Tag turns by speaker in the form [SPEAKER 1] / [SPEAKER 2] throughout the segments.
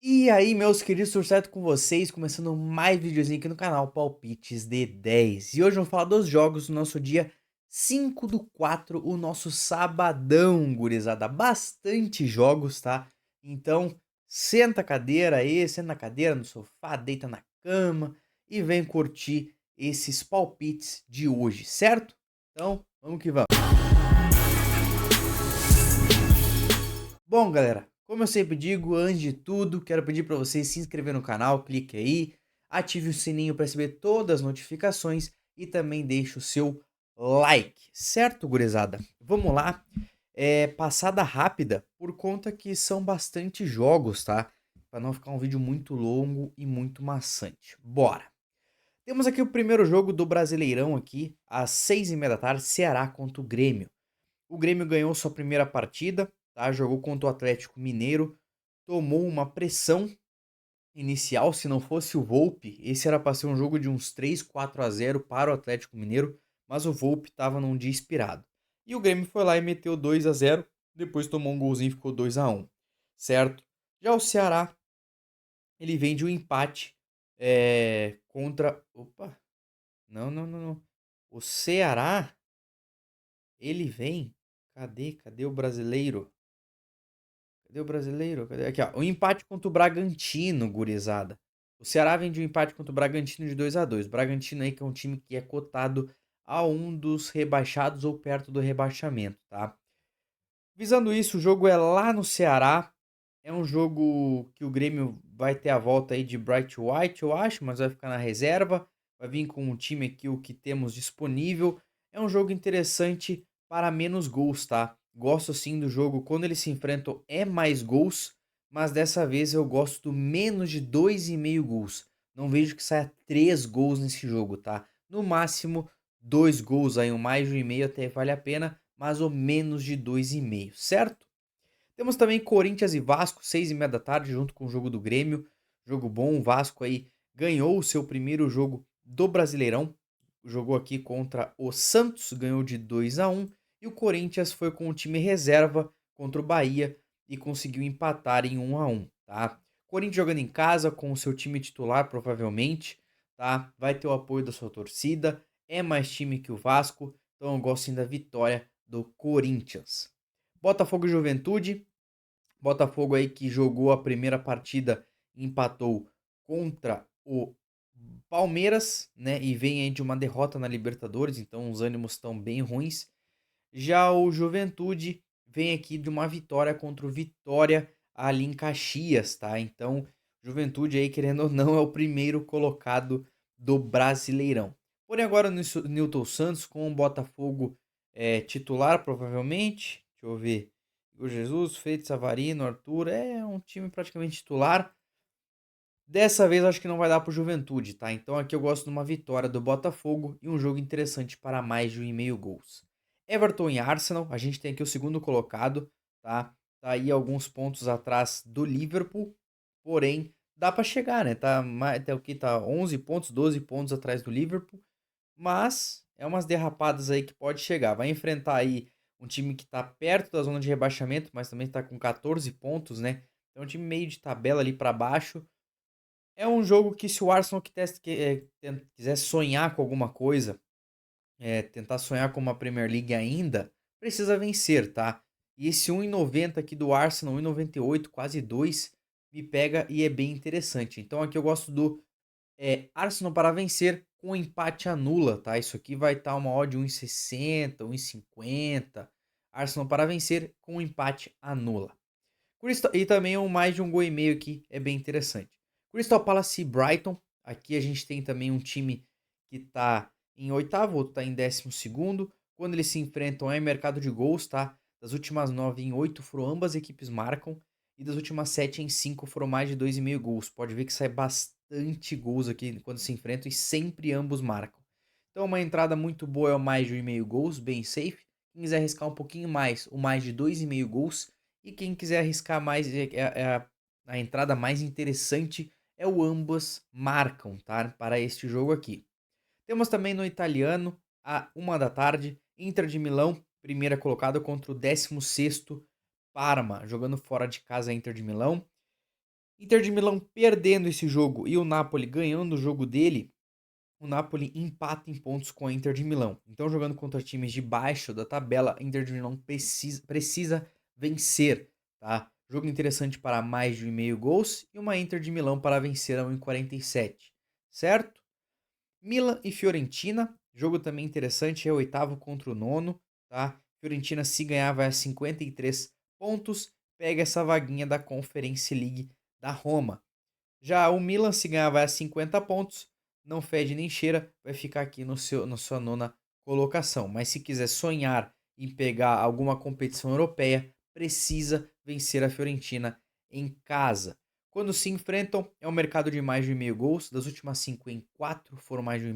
[SPEAKER 1] E aí, meus queridos, tudo certo com vocês? Começando mais videozinho aqui no canal Palpites de 10. E hoje vamos falar dos jogos do nosso dia 5/4, o nosso sabadão, gurizada. Bastante jogos, tá? Então, senta a cadeira aí, senta na cadeira, no sofá, deita na cama e vem curtir esses palpites de hoje, certo? Então, vamos que vamos. Bom, galera, como eu sempre digo, antes de tudo, quero pedir para vocês se inscrever no canal, clique aí, ative o sininho para receber todas as notificações e também deixe o seu like, certo, gurizada? Vamos lá, passada rápida, por conta que são bastante jogos, tá? Para não ficar um vídeo muito longo e muito maçante. Bora! Temos aqui o primeiro jogo do Brasileirão aqui, às 6h30 da tarde, Ceará contra o Grêmio. O Grêmio ganhou sua primeira partida, tá? Jogou contra o Atlético Mineiro, tomou uma pressão inicial. Se não fosse o Volpi, esse era para ser um jogo de uns 3-4-0 para o Atlético Mineiro, mas o Volpi estava num dia inspirado. E o Grêmio foi lá e meteu 2-0, depois tomou um golzinho e ficou 2-1, certo? Já o Ceará, ele vem de um empate contra... Opa, não, não, não, não. O Ceará, ele vem... Cadê o brasileiro? Cadê o brasileiro? Cadê? Aqui, ó. O empate contra o Bragantino, gurizada. O Ceará vem de um empate contra o Bragantino de 2-2. O Bragantino aí que é um time que é cotado a um dos rebaixados ou perto do rebaixamento, tá? Visando isso, o jogo é lá no Ceará. É um jogo que o Grêmio vai ter a volta aí de Bright White, eu acho, mas vai ficar na reserva. Vai vir com o time aqui, o que temos disponível. É um jogo interessante para menos gols, tá? Gosto sim do jogo. Quando eles se enfrentam é mais gols, mas dessa vez eu gosto do menos de 2,5 gols. Não vejo que saia 3 gols nesse jogo, tá? No máximo 2 gols aí, um mais de 1,5 até vale a pena, mas o menos de 2,5, certo? Temos também Corinthians e Vasco, 6h30 da tarde, junto com o jogo do Grêmio. Jogo bom, o Vasco aí ganhou o seu primeiro jogo do Brasileirão. Jogou aqui contra o Santos, ganhou de 2-1. E o Corinthians foi com o time reserva contra o Bahia e conseguiu empatar em 1-1, tá? Corinthians jogando em casa com o seu time titular, provavelmente, tá? Vai ter o apoio da sua torcida, é mais time que o Vasco, então eu gosto sim da vitória do Corinthians. Botafogo e Juventude, Botafogo aí que jogou a primeira partida, empatou contra o Palmeiras, né? E vem aí de uma derrota na Libertadores, então os ânimos estão bem ruins. Já o Juventude vem aqui de uma vitória contra o Vitória ali em Caxias, tá? Então, Juventude aí, querendo ou não, é o primeiro colocado do Brasileirão. Porém, agora o Newton Santos com o Botafogo titular, provavelmente. Deixa eu ver. O Jesus, Feito, Savarino, Arthur. É um time praticamente titular. Dessa vez acho que não vai dar pro Juventude, tá? Então aqui eu gosto de uma vitória do Botafogo e um jogo interessante para mais de 1,5 gols. Everton e Arsenal, a gente tem aqui o segundo colocado, tá? Tá aí alguns pontos atrás do Liverpool, porém dá para chegar, né? Tá até o que tá 11 pontos, 12 pontos atrás do Liverpool, mas é umas derrapadas aí que pode chegar. Vai enfrentar aí um time que tá perto da zona de rebaixamento, mas também tá com 14 pontos, né? É um time meio de tabela ali para baixo. É um jogo que se o Arsenal quiser sonhar com alguma coisa, tentar sonhar com uma Premier League ainda, precisa vencer, tá? E esse 1,90 aqui do Arsenal, 1,98, quase 2, me pega e é bem interessante. Então aqui eu gosto do Arsenal para vencer com empate anula, tá? Isso aqui vai estar uma odd 1,60, 1,50. Arsenal para vencer com empate anula. E também um mais de um gol e meio aqui é bem interessante. Crystal Palace e Brighton. Aqui a gente tem também um time que está em oitavo, outro está em 12º. Quando eles se enfrentam é mercado de gols, tá? Das últimas 9 em 8 foram ambas equipes marcam. E das últimas 7 em 5 foram mais de 2,5 gols. Pode ver que sai bastante gols aqui quando se enfrentam e sempre ambos marcam. Então uma entrada muito boa é o mais de 1,5 gols, bem safe. Quem quiser arriscar um pouquinho mais, o mais de 2,5 gols. E quem quiser arriscar mais, a entrada mais interessante é o ambas marcam, tá? Para este jogo aqui. Temos também no italiano, a 1 da tarde, Inter de Milão, primeira colocada contra o 16º Parma, jogando fora de casa a Inter de Milão. Inter de Milão perdendo esse jogo e o Napoli ganhando o jogo dele, o Napoli empata em pontos com a Inter de Milão. Então, jogando contra times de baixo da tabela, a Inter de Milão precisa vencer, tá? Jogo interessante para mais de 1,5 gols e uma Inter de Milão para vencer a 1,47, certo? Milan e Fiorentina, jogo também interessante, é o oitavo contra o nono, tá? Fiorentina, se ganhar, vai a 53 pontos, pega essa vaguinha da Conference League da Roma. Já o Milan, se ganhar, vai a 50 pontos, não fede nem cheira, vai ficar aqui na sua nona colocação. Mas se quiser sonhar em pegar alguma competição europeia, precisa vencer a Fiorentina em casa. Quando se enfrentam, é um mercado de mais de 1,5 gols. Das últimas 5 em 4 foram mais de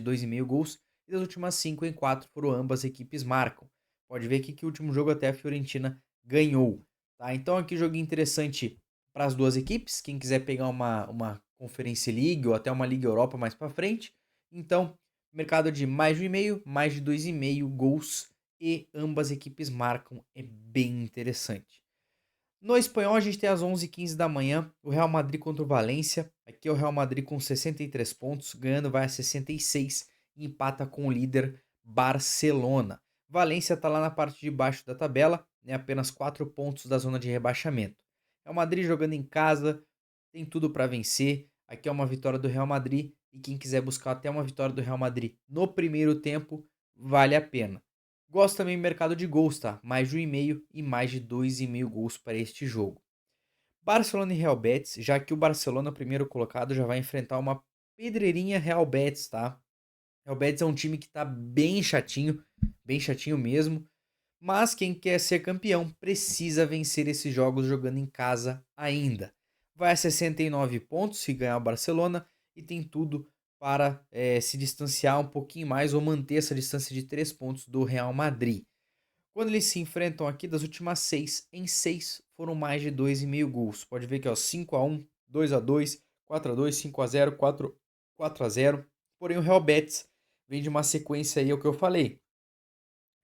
[SPEAKER 1] 2,5 gols. E das últimas 5 em 4 foram ambas equipes marcam. Pode ver aqui que o último jogo até a Fiorentina ganhou. Tá? Então aqui jogo interessante para as duas equipes. Quem quiser pegar uma Conference League ou até uma Liga Europa mais para frente. Então, mercado de mais de 1,5, mais de 2,5 gols e ambas equipes marcam. É bem interessante. No espanhol, a gente tem às 11h15 da manhã o Real Madrid contra o Valência. Aqui é o Real Madrid com 63 pontos, ganhando vai a 66 e empata com o líder Barcelona. Valência está lá na parte de baixo da tabela, né, apenas 4 pontos da zona de rebaixamento. Real Madrid jogando em casa, tem tudo para vencer. Aqui é uma vitória do Real Madrid e quem quiser buscar até uma vitória do Real Madrid no primeiro tempo, vale a pena. Gosto também do mercado de gols, tá? Mais de 1,5 e mais de 2,5 gols para este jogo. Barcelona e Real Betis, já que o Barcelona, primeiro colocado, já vai enfrentar uma pedreirinha Real Betis, tá? Real Betis é um time que tá bem chatinho mesmo. Mas quem quer ser campeão precisa vencer esses jogos jogando em casa ainda. Vai a 69 pontos se ganhar o Barcelona e tem tudo para se distanciar um pouquinho mais ou manter essa distância de 3 pontos do Real Madrid. Quando eles se enfrentam aqui, das últimas 6, em 6 foram mais de 2,5 gols. Pode ver que é 5-1, 2-2, 4-2, 5-0, 4-0. Porém o Real Betis vem de uma sequência aí, é o que eu falei,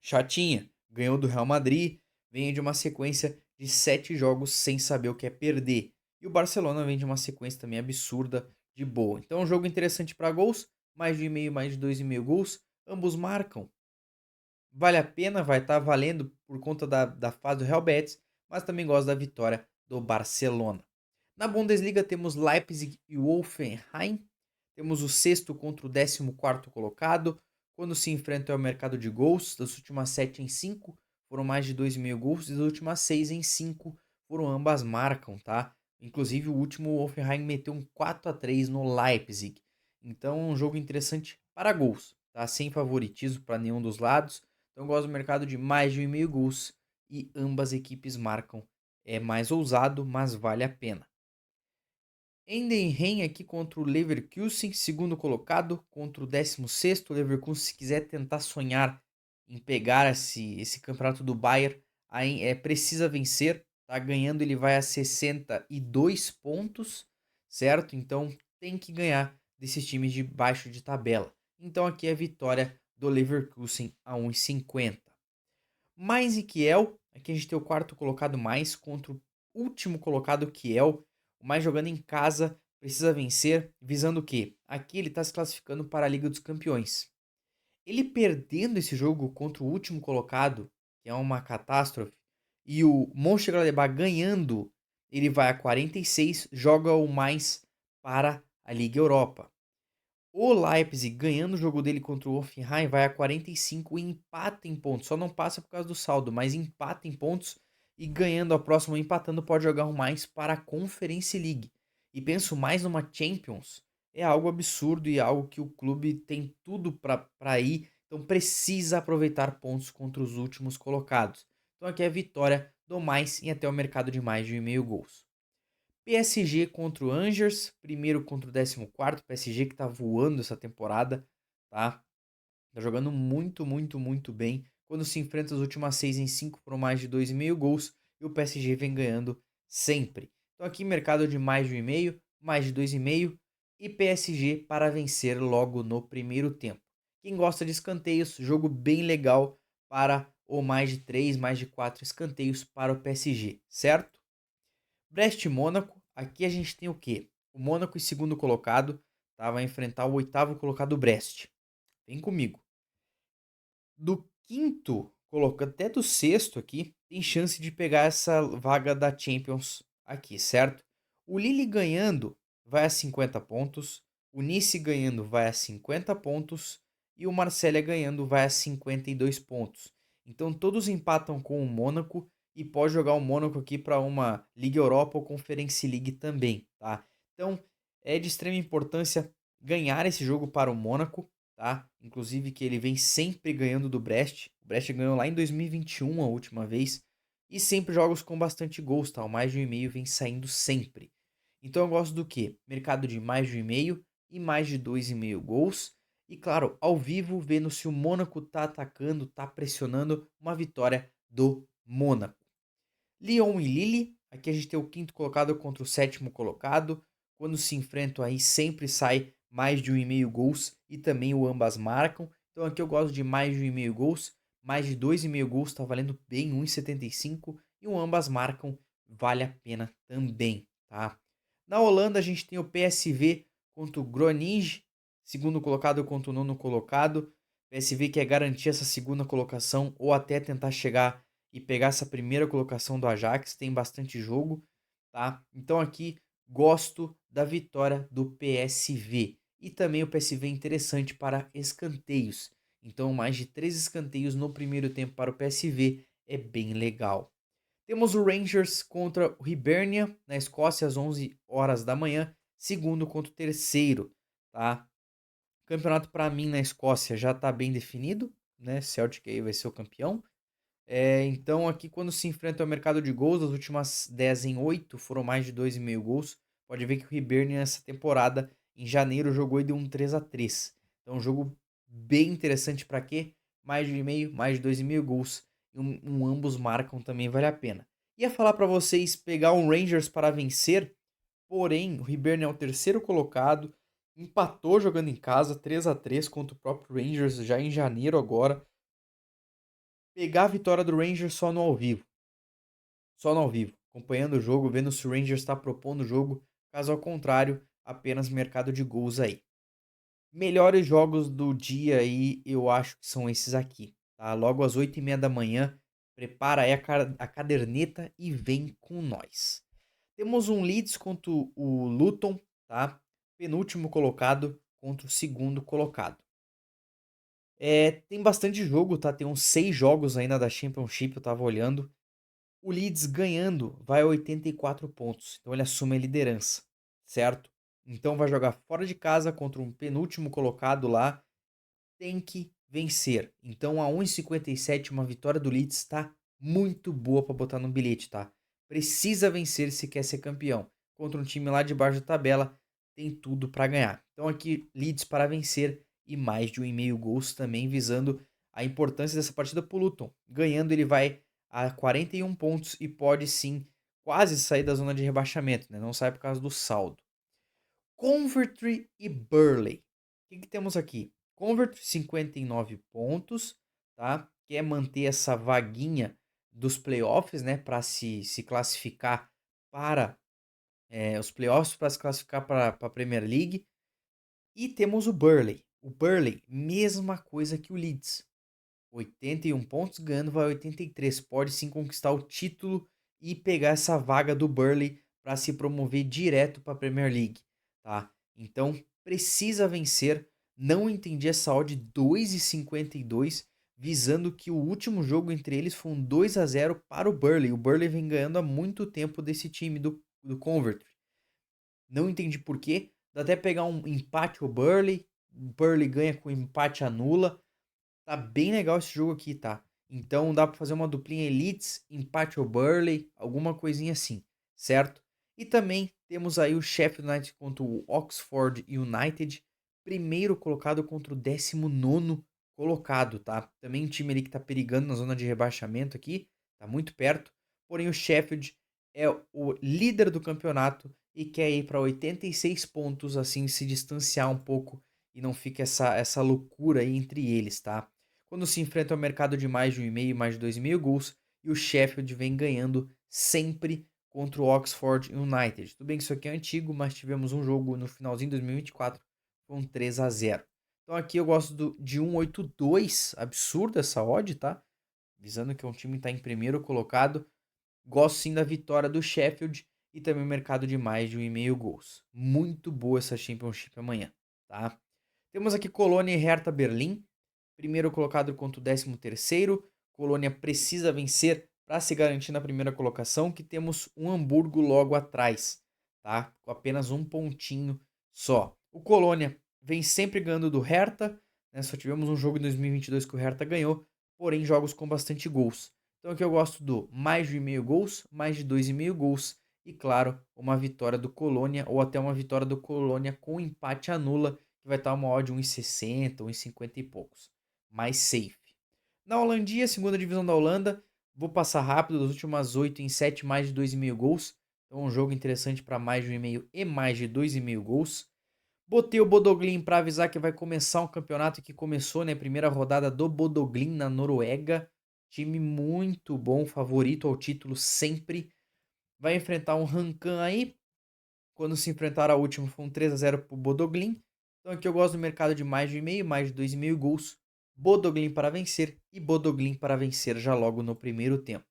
[SPEAKER 1] chatinha. Ganhou do Real Madrid, vem de uma sequência de 7 jogos sem saber o que é perder. E o Barcelona vem de uma sequência também absurda de boa. Então é um jogo interessante para gols, mais de 1,5, mais de 2,5 gols. Ambos marcam. Vale a pena, vai estar valendo por conta da fase do Real Betis, mas também gosto da vitória do Barcelona. Na Bundesliga temos Leipzig e Wolfenheim. Temos o sexto contra o 14º colocado. Quando se enfrentam é o mercado de gols. Das últimas 7 em 5 foram mais de 2,5 gols. E das últimas 6 em 5 foram ambas marcam, tá? Inclusive o último o Wolfenheim meteu um 4-3 no Leipzig. Então um jogo interessante para gols, tá? Sem favoritismo para nenhum dos lados. Então gosto do mercado de mais de 1,5 gols. E ambas equipes marcam. É mais ousado, mas vale a pena. Endenhem aqui contra o Leverkusen, segundo colocado, contra o 16º. O Leverkusen, se quiser tentar sonhar em pegar esse campeonato do Bayern, aí precisa vencer. Tá ganhando, ele vai a 62 pontos, certo? Então tem que ganhar desses times de baixo de tabela. Então aqui é a vitória do Leverkusen a 1,50. Mais e Kiel, aqui a gente tem o quarto colocado mais contra o último colocado Kiel. O mais jogando em casa, precisa vencer, visando o quê? Aqui ele está se classificando para a Liga dos Campeões. Ele perdendo esse jogo contra o último colocado, que é uma catástrofe, e o Mönchengladbach ganhando, ele vai a 46, joga o mais para a Liga Europa. O Leipzig, ganhando o jogo dele contra o Hoffenheim, vai a 45 e empata em pontos. Só não passa por causa do saldo, mas empata em pontos e ganhando a próxima, empatando, pode jogar um mais para a Conference League. E penso mais numa Champions. É algo absurdo e algo que o clube tem tudo para ir. Então precisa aproveitar pontos contra os últimos colocados. Então aqui é a vitória do mais em até o mercado de mais de 1,5 gols. PSG contra o Angers, primeiro contra o 14º, PSG que tá voando essa temporada, tá? Tá jogando muito, muito, muito bem. Quando se enfrenta as últimas 6 em 5 foram mais de 2,5 gols e o PSG vem ganhando sempre. Então aqui mercado de mais de 1,5, mais de 2,5 e PSG para vencer logo no primeiro tempo. Quem gosta de escanteios, jogo bem legal para ou mais de 3, mais de 4 escanteios para o PSG, certo? Brest e Mônaco, aqui a gente tem o quê? O Mônaco em segundo colocado, tá? Vai enfrentar o oitavo colocado, o Brest. Vem comigo. Do quinto colocado até do sexto aqui, tem chance de pegar essa vaga da Champions aqui, certo? O Lille ganhando vai a 50 pontos, o Nice ganhando vai a 50 pontos e o Marselha ganhando vai a 52 pontos. Então todos empatam com o Mônaco e pode jogar o Mônaco aqui para uma Liga Europa ou Conference League também, tá? Então é de extrema importância ganhar esse jogo para o Mônaco, tá? Inclusive que ele vem sempre ganhando do Brest. O Brest ganhou lá em 2021 a última vez. E sempre jogos com bastante gols, tá? O mais de 1,5 vem saindo sempre. Então eu gosto do quê? Mercado de mais de 1,5 e mais de 2,5 gols. E claro, ao vivo, vendo se o Mônaco tá atacando, tá pressionando, uma vitória do Mônaco. Lyon e Lille, aqui a gente tem o quinto colocado contra o sétimo colocado. Quando se enfrentam aí sempre sai mais de 1,5 gols e também o ambas marcam. Então aqui eu gosto de mais de 1,5 gols, mais de 2,5 gols está valendo bem 1,75 e o ambas marcam vale a pena também, tá? Na Holanda a gente tem o PSV contra o Groningen, segundo colocado contra o nono colocado. PSV quer garantir essa segunda colocação ou até tentar chegar e pegar essa primeira colocação do Ajax, tem bastante jogo, tá? Então aqui gosto da vitória do PSV. E também o PSV é interessante para escanteios. Então mais de 3 escanteios no primeiro tempo para o PSV é bem legal. Temos o Rangers contra o Hibernia na Escócia às 11 horas da manhã, segundo contra o terceiro, tá? O campeonato para mim na Escócia já está bem definido, né? Celtic aí vai ser o campeão. Então aqui quando se enfrenta o mercado de gols, das últimas 10 em 8 foram mais de 2,5 gols. Pode ver que o Hibernian nessa temporada, em janeiro, jogou e deu um 3-3. Então um jogo bem interessante para quê? Mais de 1,5, mais de 2,5 gols. E ambos marcam também vale a pena. Ia falar para vocês pegar um Rangers para vencer, porém o Hibernian é o terceiro colocado, empatou jogando em casa 3-3 contra o próprio Rangers já em janeiro agora. Pegar a vitória do Rangers só no ao vivo. Só no ao vivo. Acompanhando o jogo, vendo se o Rangers está propondo o jogo. Caso ao contrário, apenas mercado de gols aí. Melhores jogos do dia aí, eu acho que são esses aqui. Tá? Logo às 8h30 da manhã. Prepara aí a caderneta e vem com nós. Temos um Leeds contra o Luton, tá? Penúltimo colocado contra o segundo colocado. Tem bastante jogo, tá? Tem uns 6 jogos ainda da Championship, eu tava olhando. O Leeds ganhando vai a 84 pontos, então ele assume a liderança, certo? Então vai jogar fora de casa contra um penúltimo colocado lá, tem que vencer. Então a 1,57 uma vitória do Leeds está muito boa para botar no bilhete, tá? Precisa vencer se quer ser campeão. Contra um time lá de baixo da tabela, tem tudo para ganhar. Então aqui Leeds para vencer e mais de 1,5 gols também visando a importância dessa partida pro Luton. Ganhando ele vai a 41 pontos e pode sim quase sair da zona de rebaixamento, né? Não sai por causa do saldo. Coventry e Burnley. O que temos aqui? Coventry 59 pontos, tá? Quer manter essa vaguinha dos playoffs, né? Para se classificar para os playoffs, para se classificar para a Premier League. E temos o Burnley. O Burnley, mesma coisa que o Leeds. 81 pontos, ganhando vai 83. Pode sim conquistar o título e pegar essa vaga do Burnley para se promover direto para a Premier League, tá? Então precisa vencer. Não entendi essa odd 2,52, visando que o último jogo entre eles foi um 2-0 para o Burnley. O Burnley vem ganhando há muito tempo desse time do Coventry. Não entendi por quê. Dá até pegar um empate o Burnley. O Burnley ganha com empate anula. Tá bem legal esse jogo aqui, tá? Então dá pra fazer uma duplinha Elites, empate ao Burley, alguma coisinha assim, certo? E também temos aí o Sheffield United contra o Oxford United, primeiro colocado contra o 19º colocado, tá? Também um time ali que tá perigando na zona de rebaixamento aqui, tá muito perto. Porém o Sheffield é o líder do campeonato e quer ir para 86 pontos, assim, se distanciar um pouco e não fica essa loucura aí entre eles, tá? Quando se enfrenta ao mercado de mais de 1,5 mais de 2,5 gols, e o Sheffield vem ganhando sempre contra o Oxford United. Tudo bem que isso aqui é antigo, mas tivemos um jogo no finalzinho de 2024 com 3-0. Então aqui eu gosto de 1,82, absurdo essa odd, tá? Visando que é um time que está em primeiro colocado. Gosto sim da vitória do Sheffield e também o mercado de mais de 1,5 gols. Muito boa essa Championship amanhã, tá? Temos aqui Colônia e Hertha Berlim, primeiro colocado contra o 13º. Colônia precisa vencer para se garantir na primeira colocação, que temos um Hamburgo logo atrás, tá? Com apenas um pontinho só. O Colônia vem sempre ganhando do Hertha, né? Só tivemos um jogo em 2022 que o Hertha ganhou, porém jogos com bastante gols. Então aqui eu gosto do mais de 1,5 gols, mais de 2,5 gols e, claro, uma vitória do Colônia ou até uma vitória do Colônia com empate anula, que vai estar uma odd 1,60, 1,50 e poucos. Mais safe. Na Holandia, segunda divisão da Holanda, vou passar rápido, das últimas 8 em 7, mais de 2,5 gols. Então um jogo interessante para mais de 1,5 e mais de 2,5 gols. Botei o Bodoglin para avisar que vai começar um campeonato que começou, né? Primeira rodada do Bodoglin na Noruega. Time muito bom, favorito ao título sempre. Vai enfrentar um Rancan aí. Quando se enfrentaram a última foi um 3-0 pro Bodoglin. Então aqui eu gosto do mercado de mais de 1,5, mais de 2,5 gols. Bodoglin para vencer e Bodoglin para vencer já logo no primeiro tempo.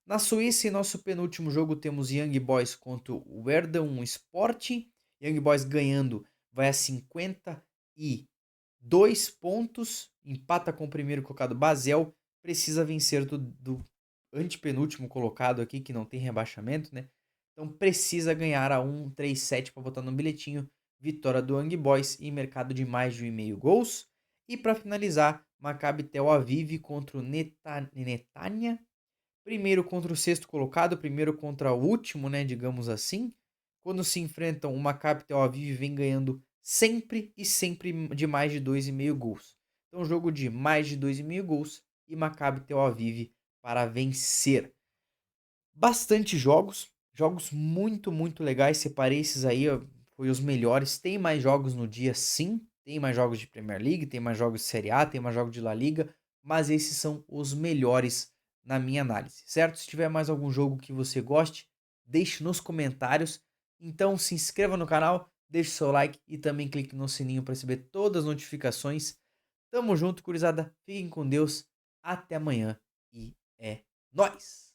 [SPEAKER 1] Na Suíça, em nosso penúltimo jogo, temos Young Boys contra o Werder Sport. Young Boys ganhando vai a 52 pontos. Empata com o primeiro colocado Basel. Precisa vencer do antepenúltimo colocado aqui, que não tem rebaixamento, né? Então precisa ganhar a 1,37 para botar no bilhetinho. Vitória do Young Boys e mercado de mais de 1,5 gols. E para finalizar, Maccabi Tel Aviv contra o Netanya. Primeiro contra o sexto colocado, primeiro contra o último, né, digamos assim. Quando se enfrentam, o Maccabi Tel Aviv vem ganhando sempre e sempre de mais de 2,5 gols. Então jogo de mais de 2,5 gols e Maccabi Tel Aviv para vencer. Bastante jogos, jogos muito legais, separei esses aí, foi os melhores. Tem mais jogos no dia sim, tem mais jogos de Premier League, tem mais jogos de Série A, tem mais jogos de La Liga, mas esses são os melhores na minha análise, certo? Se tiver mais algum jogo que você goste, deixe nos comentários. Então se inscreva no canal, deixe seu like e também clique no sininho para receber todas as notificações. Tamo junto, gurizada. Fiquem com Deus. Até amanhã e é nóis!